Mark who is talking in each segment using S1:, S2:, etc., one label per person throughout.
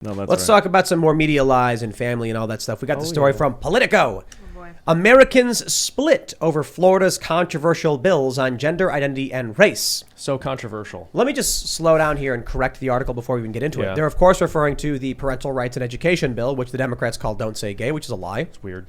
S1: No, that's
S2: Let's talk about some more media lies and family and all that stuff. We got the story from Politico.
S3: Oh boy.
S2: Americans split over Florida's controversial bills on gender identity and race.
S4: So controversial.
S2: Let me just slow down here and correct the article before we even get into
S4: Yeah.
S2: it. They're, of course, referring to the Parental Rights and Education bill, which the Democrats call Don't Say Gay, which is a lie.
S4: It's weird.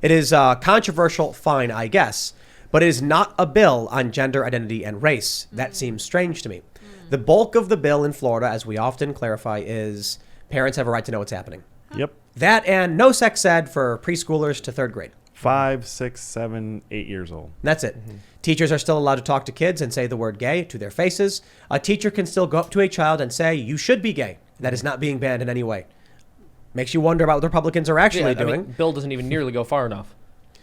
S2: It is controversial, fine, I guess, but it is not a bill on gender identity and race. That seems strange to me. The bulk of the bill in Florida, as we often clarify, is parents have a right to know what's happening.
S1: Yep.
S2: That and no sex ed for preschoolers to third grade.
S1: 5, 6, 7, 8 years old.
S2: That's it. Teachers are still allowed to talk to kids and say the word gay to their faces. A teacher can still go up to a child and say, you should be gay. That is not being banned in any way. Makes you wonder about what the Republicans are actually doing.
S4: I mean, bill doesn't even nearly go far enough.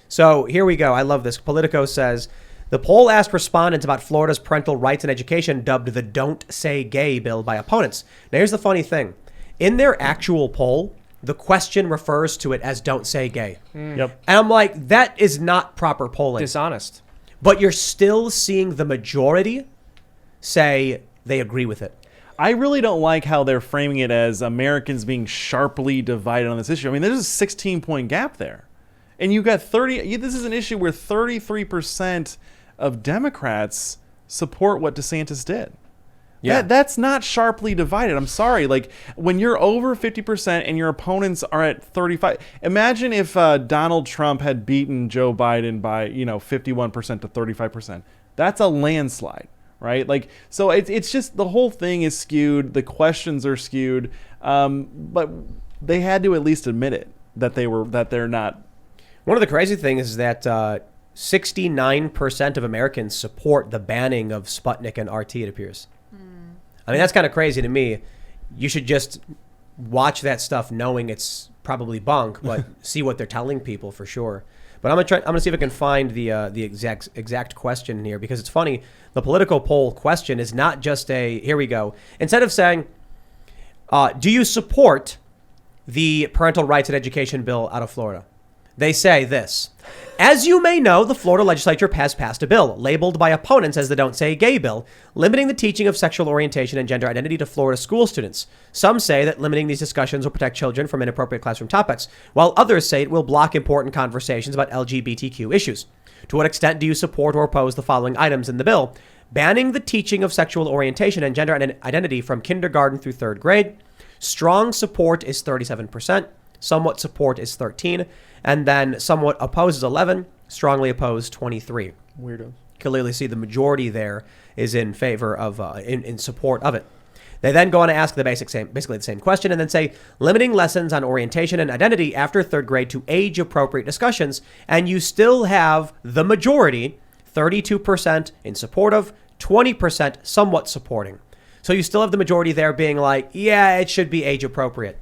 S2: So here we go. I love this. Politico says, the poll asked respondents about Florida's parental rights and education, dubbed the Don't Say Gay bill by opponents. Now, here's the funny thing. In their actual poll, the question refers to it as Don't Say Gay.
S1: Yep.
S2: And I'm like, that is not proper polling.
S4: Dishonest.
S2: But you're still seeing the majority say they agree with it.
S1: I really don't like how they're framing it as Americans being sharply divided on this issue. I mean, there's a 16-point gap there. And you got 30. This is an issue where 33% of Democrats support what DeSantis did.
S2: Yeah.
S1: That's not sharply divided. I'm sorry. Like, when you're over 50% and your opponents are at 35. Imagine if Donald Trump had beaten Joe Biden by, 51% to 35%. That's a landslide, right? Like, so it's just the whole thing is skewed. The questions are skewed. But they had to at least admit it, that they're not.
S2: One of the crazy things is that 69% of Americans support the banning of Sputnik and RT, it appears. I mean, that's kind of crazy to me. You should just watch that stuff knowing it's probably bunk, but see what they're telling people for sure. But I'm gonna see if I can find the exact question here, because it's funny. The Politico poll question is not just here we go. Instead of saying, do you support the parental rights and education bill out of Florida? They say this. As you may know, the Florida legislature has passed a bill, labeled by opponents as the Don't Say Gay bill, limiting the teaching of sexual orientation and gender identity to Florida school students. Some say that limiting these discussions will protect children from inappropriate classroom topics, while others say it will block important conversations about LGBTQ issues. To what extent do you support or oppose the following items in the bill? Banning the teaching of sexual orientation and gender identity from kindergarten through third grade. Strong support is 37%. Somewhat support is 13%. And then somewhat oppose is 11%. Strongly opposed 23%.
S4: Weirdo.
S2: Clearly see the majority there is in favor of, in support of it. They then go on to ask basically the same question, and then say, limiting lessons on orientation and identity after third grade to age-appropriate discussions, and you still have the majority, 32% in support of, 20% somewhat supporting. So you still have the majority there being like, yeah, it should be age-appropriate.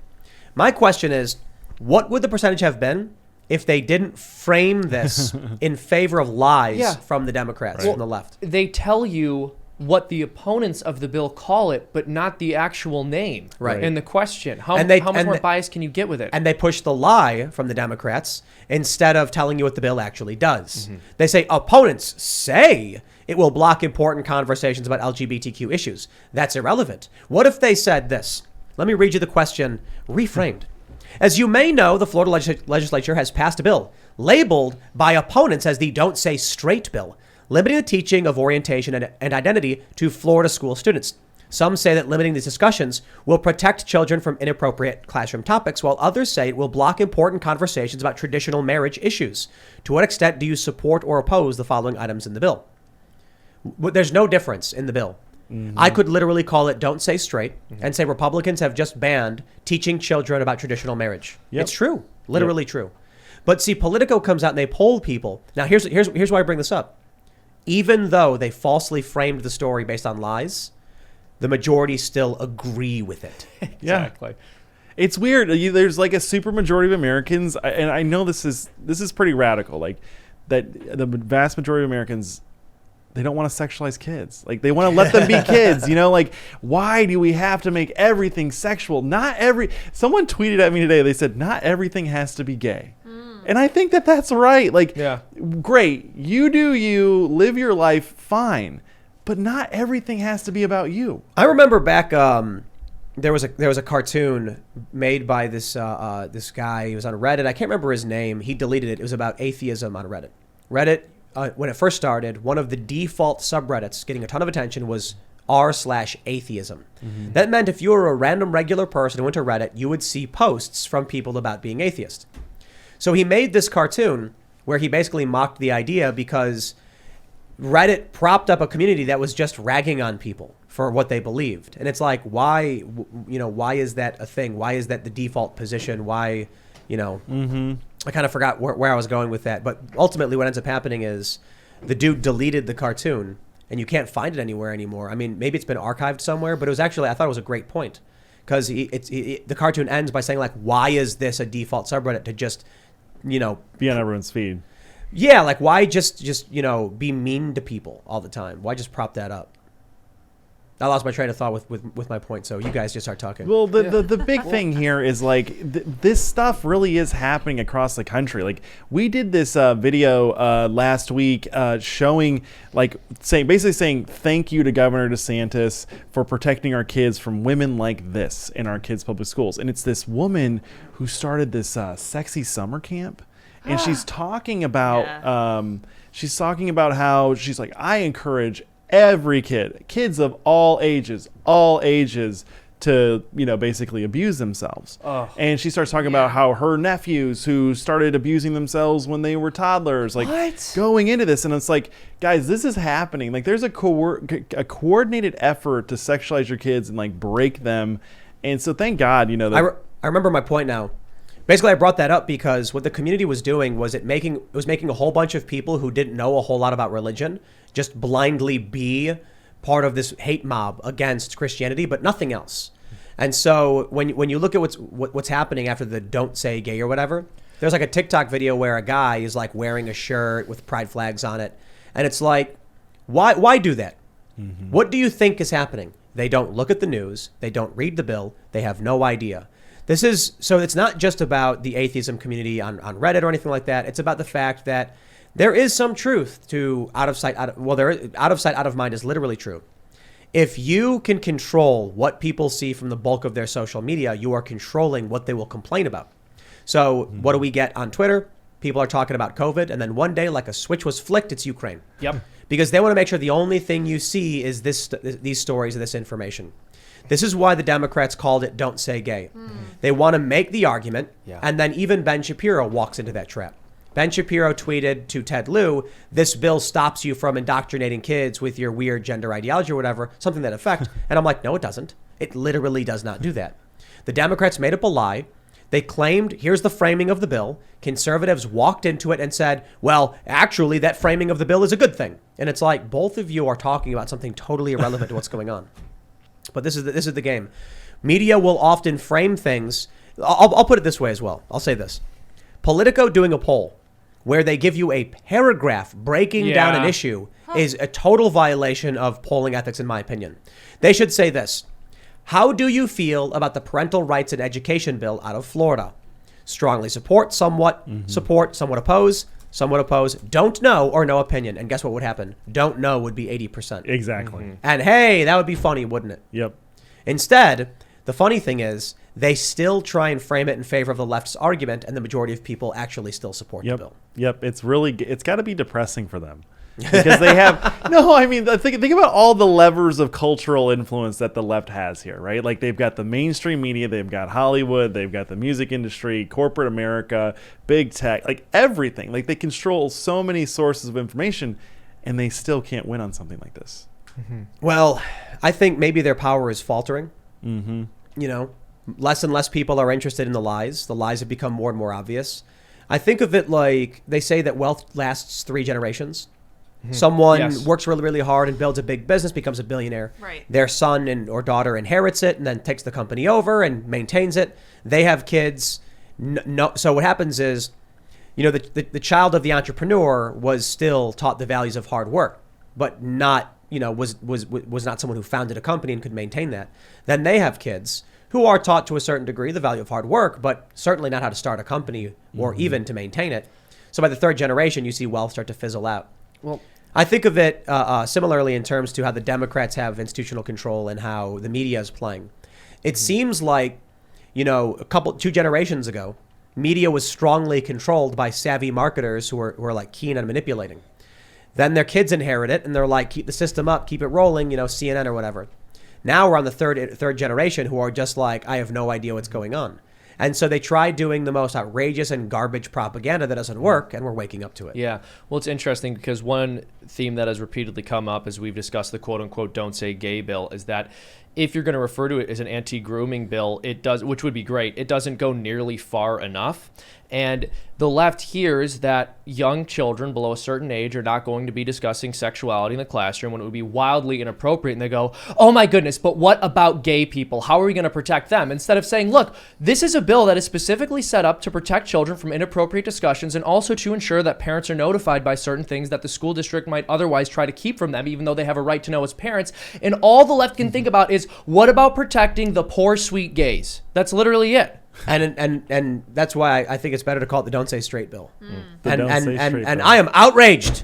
S2: My question is, what would the percentage have been if they didn't frame this in favor of lies from the Democrats, from the left?
S4: They tell you what the opponents of the bill call it, but not the actual name in the question. How much more bias can you get with it?
S2: And they push the lie from the Democrats instead of telling you what the bill actually does. They say opponents say it will block important conversations about LGBTQ issues. That's irrelevant. What if they said this? Let me read you the question reframed. As you may know, the Florida legislature has passed a bill labeled by opponents as the Don't Say Straight bill, limiting the teaching of orientation and identity to Florida school students. Some say that limiting these discussions will protect children from inappropriate classroom topics, while others say it will block important conversations about traditional marriage issues. To what extent do you support or oppose the following items in the bill? There's no difference in the bill. I could literally call it Don't Say Straight and say Republicans have just banned teaching children about traditional marriage. It's true. Literally true. But see, Politico comes out and they poll people. Now, here's why I bring this up. Even though they falsely framed the story based on lies, the majority still agree with it.
S4: Exactly.
S1: It's weird. There's like a super majority of Americans, and I know this is pretty radical, like that the vast majority of Americans, they don't want to sexualize kids. Like, they want to let them be kids, like, why do we have to make everything sexual? Someone tweeted at me today, they said, not everything has to be gay. And I think that that's right. Like, great, you do you, live your life, fine. But not everything has to be about you.
S2: I remember back there was a cartoon made by this guy. He was on Reddit. I can't remember his name. He deleted it. It was about atheism on Reddit. Reddit, when it first started, one of the default subreddits getting a ton of attention was r/atheism. Mm-hmm. That meant if you were a random regular person who went to Reddit, you would see posts from people about being atheist. So he made this cartoon where he basically mocked the idea because Reddit propped up a community that was just ragging on people for what they believed. And it's like, why is that a thing? Why is that the default position? Why,
S1: Mm-hmm.
S2: I kind of forgot where I was going with that. But ultimately what ends up happening is the dude deleted the cartoon and you can't find it anywhere anymore. I mean, maybe it's been archived somewhere, but it was actually, I thought it was a great point. Because the cartoon ends by saying, like, why is this a default subreddit to just, be on
S1: everyone's feed?
S2: Yeah, like, why just be mean to people all the time? Why just prop that up? I lost my train of thought with my point, so you guys just start talking.
S1: Well, the big thing here is, like, this stuff really is happening across the country. Like, we did this video last week showing, like, basically saying thank you to Governor DeSantis for protecting our kids from women like this in our kids' public schools. And it's this woman who started this sexy summer camp. And she's talking about how she's like, I encourage every kids of all ages to, basically abuse themselves. Oh. And she starts talking about how her nephews who started abusing themselves when they were toddlers, like going into this. And it's like, guys, this is happening. Like, there's a coordinated effort to sexualize your kids and, like, break them. And so thank God,
S2: I remember my point now. Basically, I brought that up because what the community was doing was making a whole bunch of people who didn't know a whole lot about religion just blindly be part of this hate mob against Christianity, but nothing else. And so when you look at what's happening after the "Don't Say Gay" or whatever, there's like a TikTok video where a guy is like wearing a shirt with pride flags on it, and it's like, why do that? Mm-hmm. What do you think is happening? They don't look at the news. They don't read the bill. They have no idea. So it's not just about the atheism community on Reddit or anything like that. It's about the fact that there is some truth to out of sight, out of mind is literally true. If you can control what people see from the bulk of their social media, you are controlling what they will complain about. So what do we get on Twitter? People are talking about COVID, and then one day, like a switch was flicked, it's Ukraine.
S4: Yep.
S2: Because they want to make sure the only thing you see is these stories and this information. This is why the Democrats called it "Don't Say Gay." They want to make the argument, and then even Ben Shapiro walks into that trap. Ben Shapiro tweeted to Ted Lieu, "This bill stops you from indoctrinating kids with your weird gender ideology or whatever," something to that effect. And I'm like, no, it doesn't. It literally does not do that. The Democrats made up a lie. They claimed, here's the framing of the bill. Conservatives walked into it and said, well, actually, that framing of the bill is a good thing. And it's like, both of you are talking about something totally irrelevant to what's going on. But this is the game. Media will often frame things. I'll put it this way as well. I'll say this. Politico doing a poll where they give you a paragraph breaking down an issue is a total violation of polling ethics, in my opinion. They should say this. How do you feel about the parental rights and education bill out of Florida? Strongly support, somewhat support, somewhat oppose, don't know, or no opinion. And guess what would happen? Don't know would be 80%.
S1: Exactly. Mm-hmm.
S2: And hey, that would be funny, wouldn't it?
S1: Yep.
S2: Instead, the funny thing is they still try and frame it in favor of the left's argument, and the majority of people actually still support the bill.
S1: Yep. It's got to be depressing for them. Because they have think about all the levers of cultural influence that the left has here, right? Like, they've got the mainstream media, they've got Hollywood, they've got the music industry, corporate America, big tech, like everything. Like, they control so many sources of information, and they still can't win on something like this.
S2: Mm-hmm. Well, I think maybe their power is faltering.
S1: Mm-hmm.
S2: Less and less people are interested in the lies. The lies have become more and more obvious. I think of it like they say that wealth lasts 3 generations. Someone works really, really hard and builds a big business, becomes a billionaire.
S3: Right.
S2: Their son or daughter inherits it and then takes the company over and maintains it. They have kids. So what happens is, the child of the entrepreneur was still taught the values of hard work, but not, was not someone who founded a company and could maintain that. Then they have kids who are taught to a certain degree the value of hard work, but certainly not how to start a company or even to maintain it. So by the 3rd generation, you see wealth start to fizzle out. Well, I think of it similarly in terms to how the Democrats have institutional control and how the media is playing. It seems like, 2 generations ago, media was strongly controlled by savvy marketers who were like keen on manipulating. Then their kids inherit it, and they're like, keep the system up, keep it rolling, CNN or whatever. Now we're on the third generation who are just like, I have no idea what's going on. And so they try doing the most outrageous and garbage propaganda that doesn't work, and we're waking up to it.
S4: Yeah. Well, it's interesting because one theme that has repeatedly come up as we've discussed the quote-unquote don't say gay bill is that if you're going to refer to it as an anti-grooming bill, it does, which would be great, it doesn't go nearly far enough. And the left hears that young children below a certain age are not going to be discussing sexuality in the classroom when it would be wildly inappropriate. And they go, oh my goodness, but what about gay people? How are we going to protect them? Instead of saying, look, this is a bill that is specifically set up to protect children from inappropriate discussions and also to ensure that parents are notified by certain things that the school district might otherwise try to keep from them, even though they have a right to know as parents. And all the left can think about is, what about protecting the poor, sweet gays? That's literally it.
S2: And that's why I think it's better to call it the Don't Say Straight bill.
S1: And
S2: I am outraged.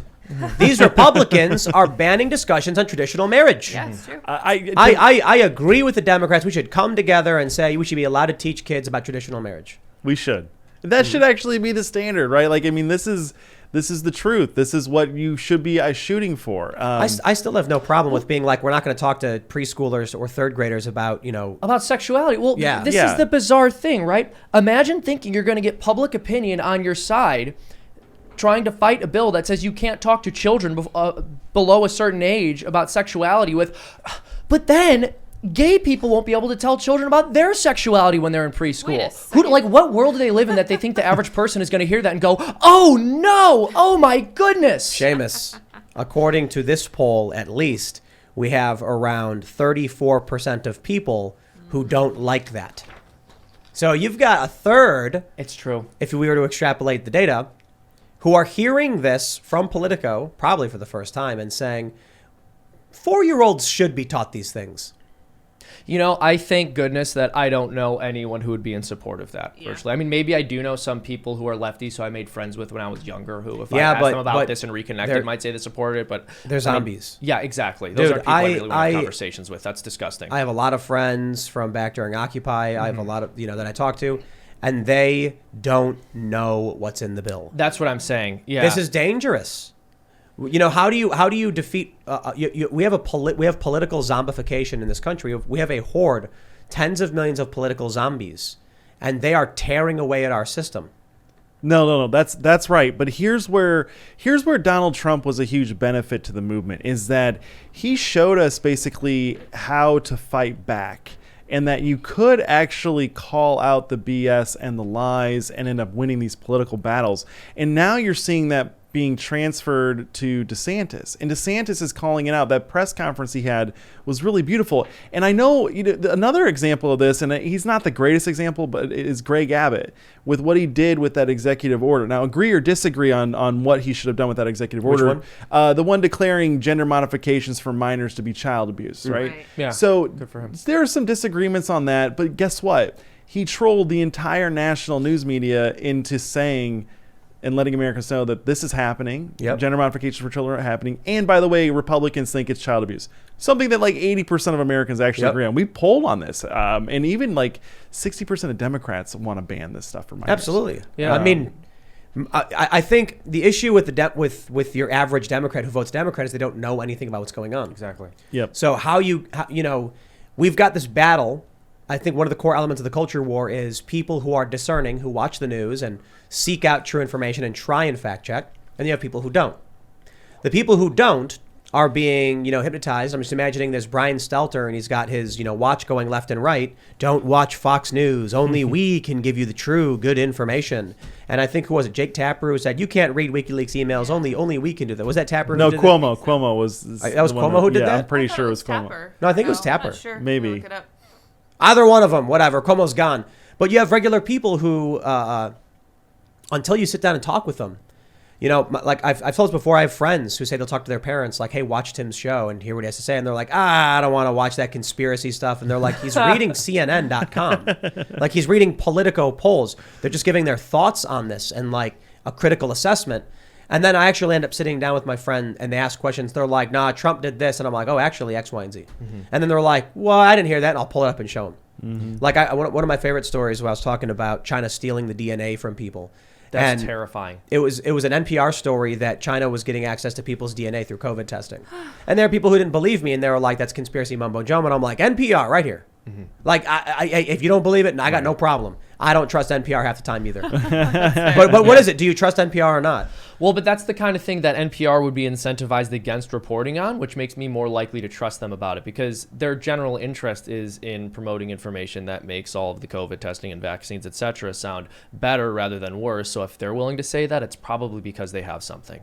S2: These Republicans are banning discussions on traditional marriage.
S3: Yeah, it's true.
S2: I agree with the Democrats. We should come together and say we should be allowed to teach kids about traditional marriage.
S1: We should. That should actually be the standard, right? Like, I mean, this is the truth. This is what you should be shooting for.
S2: I still have no problem with being like, we're not going to talk to preschoolers or third graders about,
S4: about sexuality. Well,
S2: yeah.
S4: This is the bizarre thing, right? Imagine thinking you're going to get public opinion on your side trying to fight a bill that says you can't talk to children below a certain age about sexuality but then gay people won't be able to tell children about their sexuality when they're in preschool. What world do they live in that they think the average person is going to hear that and go, oh no, oh my goodness?
S2: Seamus, according to this poll, at least, we have around 34% of people who don't like that. So you've got a third.
S4: It's true.
S2: If we were to extrapolate the data, who are hearing this from Politico, probably for the first time, and saying, 4-year-olds should be taught these things.
S4: I thank goodness that I don't know anyone who would be in support of that, virtually. I mean, maybe I do know some people who are lefties who I made friends with when I was younger who, if I asked them about this and reconnected, might say they supported it, but...
S2: They're zombies.
S4: Yeah, exactly. Those are people I really want to have conversations with. That's disgusting.
S2: I have a lot of friends from back during Occupy. I have a lot of, that I talk to, and they don't know what's in the bill.
S4: That's what I'm saying. Yeah.
S2: This is dangerous. How do you defeat? We have political zombification in this country. We have a horde, tens of millions of political zombies, and they are tearing away at our system.
S1: No, that's right. But here's where Donald Trump was a huge benefit to the movement, is that he showed us basically how to fight back, and that you could actually call out the BS and the lies and end up winning these political battles. And now you're seeing that being transferred to DeSantis, and DeSantis is calling it out. That press conference he had was really beautiful. And I know, another example of this, and he's not the greatest example, but it is Greg Abbott with what he did with that executive order. Now, agree or disagree on what he should have done with that executive order.
S2: Which one?
S1: The one declaring gender modifications for minors to be child abuse, right?
S4: Yeah.
S1: So
S4: good for him.
S1: There are some disagreements on that, but guess what? He trolled the entire national news media into saying and letting Americans know that this is happening.
S2: Yep.
S1: Gender modifications for children are happening. And by the way, Republicans think it's child abuse. Something that like 80% of Americans actually agree on. We polled on this. And even like 60% of Democrats want to ban this stuff for minors.
S2: Absolutely. Yeah. I mean, I think the issue with with your average Democrat who votes Democrat is they don't know anything about what's going on.
S4: Exactly.
S1: Yep.
S2: So we've got this battle. I think one of the core elements of the culture war is people who are discerning, who watch the news and seek out true information and try and fact check. And you have people who don't. The people who don't are being, hypnotized. I'm just imagining there's Brian Stelter and he's got his, watch going left and right. Don't watch Fox News. Only we can give you the true, good information. And I think, who was it? Jake Tapper, who said, you can't read WikiLeaks emails. Only we can do that. Was that Tapper?
S1: No, Cuomo. Cuomo was.
S2: That was Cuomo who did that?
S1: I'm pretty sure it was Cuomo.
S3: Tapper.
S2: No, I think it was Tapper.
S3: Sure.
S1: Maybe.
S3: Look it up.
S2: Either one of them, whatever. Cuomo's gone. But you have regular people who, until you sit down and talk with them, like I've told this before, I have friends who say they'll talk to their parents like, hey, watch Tim's show and hear what he has to say. And they're like, I don't want to watch that conspiracy stuff. And they're like, he's reading CNN.com. Like he's reading Politico polls. They're just giving their thoughts on this and like a critical assessment. And then I actually end up sitting down with my friend and they ask questions. They're like, nah, Trump did this. And I'm like, oh, actually X, Y, and Z. Mm-hmm. And then they're like, well, I didn't hear that. And I'll pull it up and show them. Like one of my favorite stories where I was talking about China stealing the DNA from people.
S4: That's
S2: And
S4: terrifying.
S2: It was an NPR story that China was getting access to people's DNA through COVID testing. And there are people who didn't believe me, and they were like, that's conspiracy mumbo jumbo. And I'm like, NPR right here. Like, I if you don't believe it, I got no problem. I don't trust NPR half the time either. but what is it? Do you trust NPR or not?
S4: Well, but that's the kind of thing that NPR would be incentivized against reporting on, which makes me more likely to trust them about it, because their general interest is in promoting information that makes all of the COVID testing and vaccines, et cetera, sound better rather than worse. So if they're willing to say that, it's probably because they have something.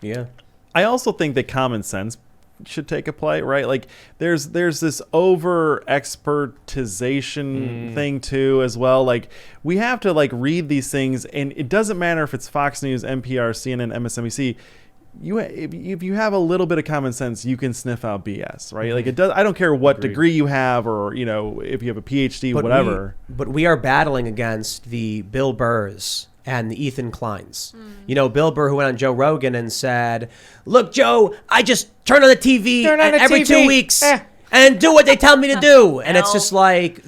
S2: Yeah.
S1: I also think that common sense should take a play, right? Like there's this over expertization thing too as well. Like we have to like read these things, and it doesn't matter if it's Fox News, NPR, CNN, MSNBC. If you have a little bit of common sense, you can sniff out BS, right? Like it does. I don't care what degree you have, or if you have a PhD, whatever.
S2: But we are battling against the Bill Burrs and the Ethan Kleins. Bill Burr, who went on Joe Rogan and said, look, Joe, I just turn on the TV every 2 weeks and do what they tell me to do. And it's just like,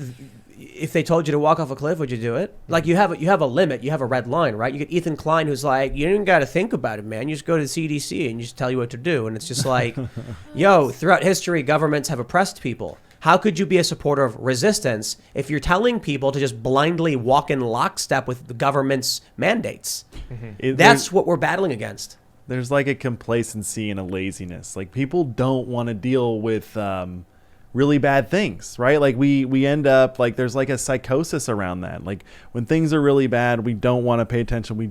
S2: if they told you to walk off a cliff, would you do it? Like you have a limit, you have a red line, right? You get Ethan Klein, who's like, you didn't got to think about it, man. You just go to the CDC and you just tell you what to do. And it's just like, throughout history, governments have oppressed people. How could you be a supporter of resistance if you're telling people to just blindly walk in lockstep with the government's mandates? That's what we're battling against.
S1: There's like a complacency and a laziness. Like people don't want to deal with really bad things, right? Like we end up like there's like a psychosis around that. Like when things are really bad, we don't want to pay attention.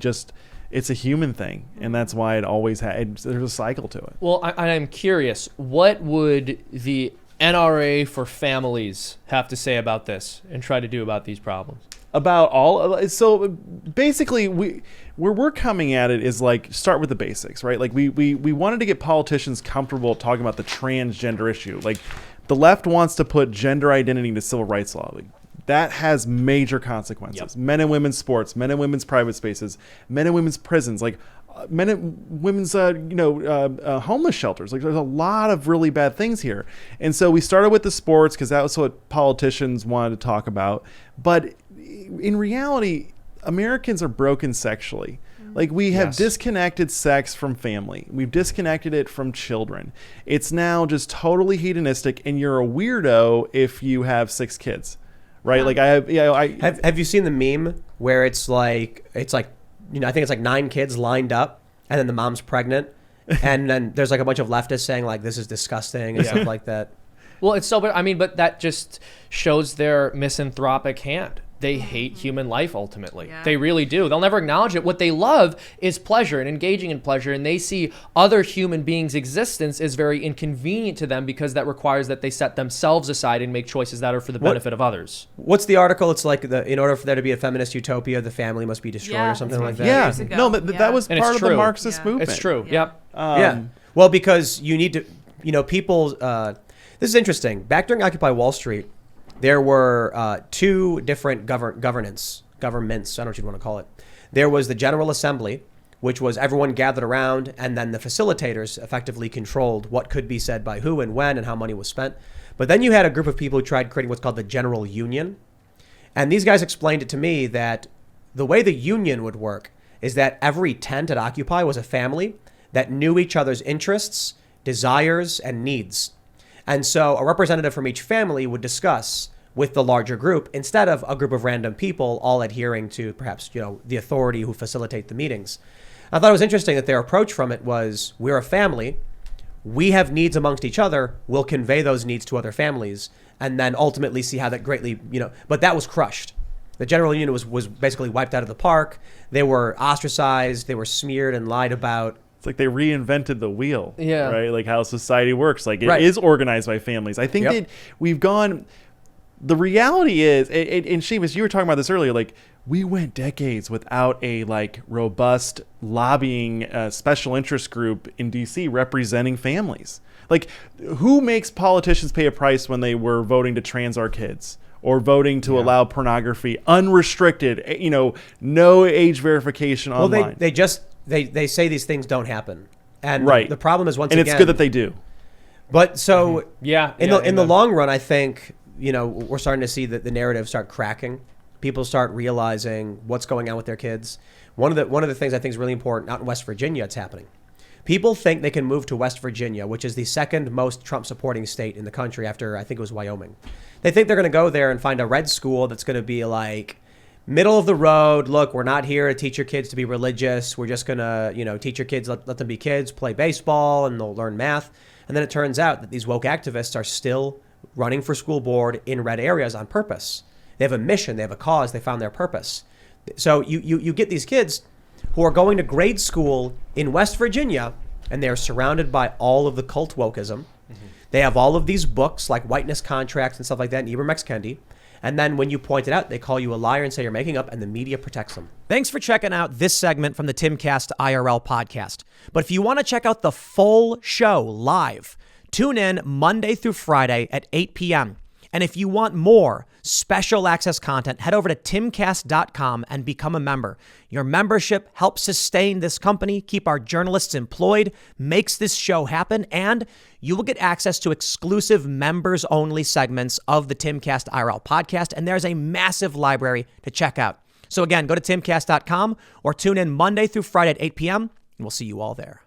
S1: It's a human thing, and that's why it always there's a cycle to it.
S4: Well, I'm curious, what would the NRA for families have to say about this and try to do about these problems?
S1: So basically where we're coming at it is like start with the basics, right? Like we wanted to get politicians comfortable talking about the transgender issue. Like the left wants to put gender identity into civil rights law. Like, that has major consequences. Yep. Men and women's sports, men and women's private spaces, men and women's prisons, like men and women's homeless shelters. Like there's a lot of really bad things here. And so we started with the sports because that was what politicians wanted to talk about. But in reality, Americans are broken sexually. Like we have disconnected sex from family. We've disconnected it from children. It's now just totally hedonistic, and you're a weirdo if you have 6 kids. Right? Like
S2: have you seen the meme where it's like I think it's like 9 kids lined up, and then the mom's pregnant, and then there's like a bunch of leftists saying like this is disgusting and stuff like that.
S4: Well, it's so, but that just shows their misanthropic hand. They hate human life ultimately. Yeah. They really do. They'll never acknowledge it. What they love is pleasure and engaging in pleasure, and they see other human beings' existence as very inconvenient to them because that requires that they set themselves aside and make choices that are for the benefit of others.
S2: What's the article? It's like in order for there to be a feminist utopia, the family must be destroyed or something like that.
S1: Yeah. No, that was part of the Marxist movement.
S4: It's true.
S2: Yeah. Yep. Well, because you need to, people, this is interesting. Back during Occupy Wall Street, there were 2 different governments, I don't know what you'd want to call it. There was the General Assembly, which was everyone gathered around, and then the facilitators effectively controlled what could be said by who and when and how money was spent. But then you had a group of people who tried creating what's called the General Union. And these guys explained it to me that the way the union would work is that every tent at Occupy was a family that knew each other's interests, desires, and needs. And so a representative from each family would discuss with the larger group instead of a group of random people all adhering to perhaps, the authority who facilitate the meetings. I thought it was interesting that their approach from it was, we're a family, we have needs amongst each other, we'll convey those needs to other families, and then ultimately see how that greatly, but that was crushed. The General Union was basically wiped out of the park. They were ostracized, they were smeared and lied about.
S1: It's like they reinvented the wheel,
S4: yeah.
S1: Right? Like how society works. Like it is organized by families. I think that we've gone. The reality is, and Seamus, you were talking about this earlier. Like we went decades without a robust lobbying special interest group in D.C. representing families. Like who makes politicians pay a price when they were voting to trans our kids? Or voting to allow pornography unrestricted, no age verification online.
S2: Well, they say these things don't happen, and the problem is once
S1: again,
S2: and
S1: it's good that they do.
S2: But so in the long run, I think we're starting to see the narrative start cracking. People start realizing what's going on with their kids. One of the things I think is really important out in West Virginia, it's happening. People think they can move to West Virginia, which is the second most Trump supporting state in the country after, I think it was Wyoming. They think they're going to go there and find a red school that's going to be like middle of the road. Look, we're not here to teach your kids to be religious. We're just going to, teach your kids, let them be kids, play baseball, and they'll learn math. And then it turns out that these woke activists are still running for school board in red areas on purpose. They have a mission. They have a cause. They found their purpose. So you get these kids who are going to grade school in West Virginia, and they're surrounded by all of the cult wokeism. Mm-hmm. They have all of these books like Whiteness Contracts and stuff like that, and Ibram X. Kendi. And then when you point it out, they call you a liar and say you're making up, and the media protects them. Thanks for checking out this segment from the Timcast IRL podcast. But if you want to check out the full show live, tune in Monday through Friday at 8 p.m. And if you want more special access content, head over to timcast.com and become a member. Your membership helps sustain this company, keep our journalists employed, makes this show happen, and you will get access to exclusive members-only segments of the Timcast IRL podcast, and there's a massive library to check out. So again, go to timcast.com or tune in Monday through Friday at 8 p.m., and we'll see you all there.